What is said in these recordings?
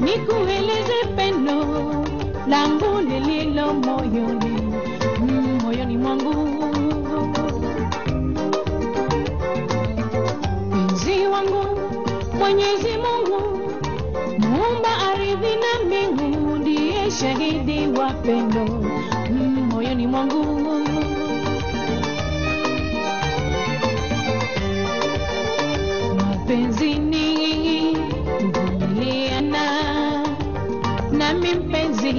Nikueleze pendo langu lililo moyoni, moyoni mwangu. Mpenzi wangu, Mwenyezi Mungu muumba ardhi na mbingu, ndiye shahidi wa pendo moyoni mwangu. Mapenzi ni nami mpenzi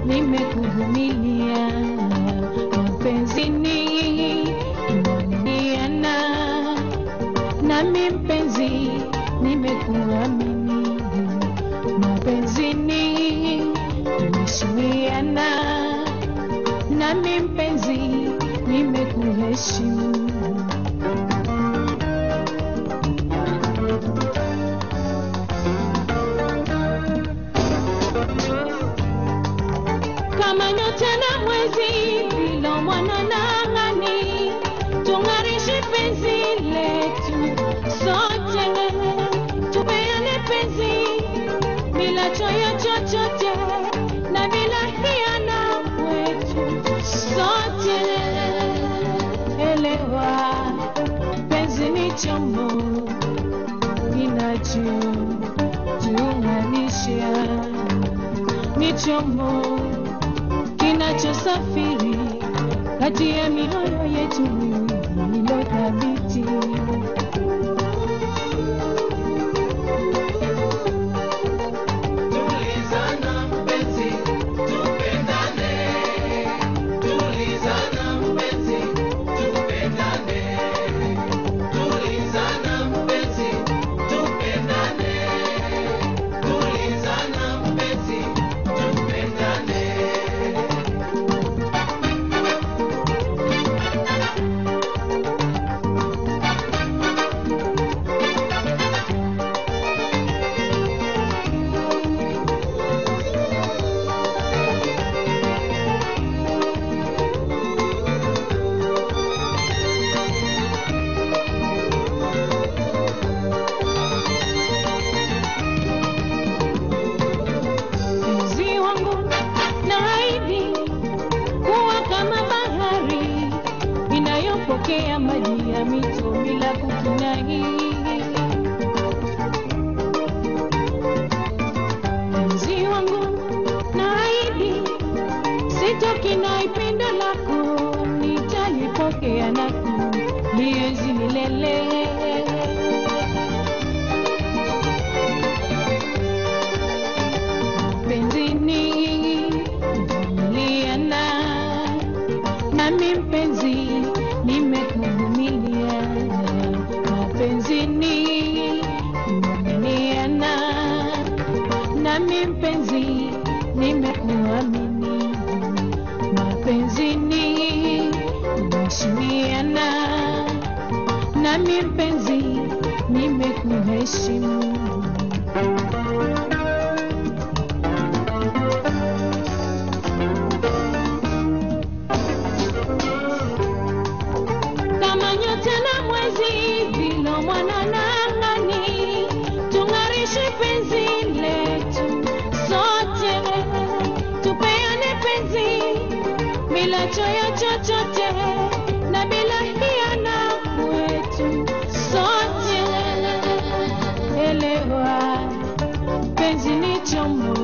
nimekuvumilia. Mapenzi ni kuaminiana, nami mpenzi nimekuamini. Mapenzi ni kuheshimiana, nami mpenzi nimekuheshimu. Kama nyota na mwezi bila mwanang'ani, tung'arishe penzi letu sote, tupeane penzi bila choyo chochote na bila hiana kwetu sote. Elewa, penzi ni chombo kinachotuunganisha, ni chombo kinachosafiri kati ya mioyo yetu ilo thabiti. Tulizana mpenzi, tupendane. Tulizana mpenzi, tupendane. Tulizana mpenzi, tupendane. Tulizana mpenzi, tupendane. Mpenzi wangu, naahidi kuwa kama bahari inayopokea maji ya mito bila kukinai. Mpenzi wangu, naahidi sitokinai pendo lako, nitalipokea na kulienzi milele. Mapenzi ni kuvumiliana, nami mpenzi nimekuvumilia. Mapenzi ni kuaminiana, nami mpenzi nimekuamini. Mapenzi ni kuheshimiana, nami mpenzi nimekuheshimu. Kama nyota na mwezi bila mwanang'ani, tung'arishe penzi letu sote, tupeane penzi bila choyo chochote na bila hiana kwetu sote. chombo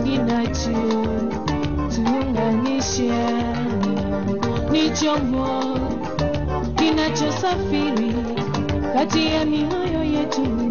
kinachotuunganisha, ni chombo kinachosafiri kati ya mioyo yetu.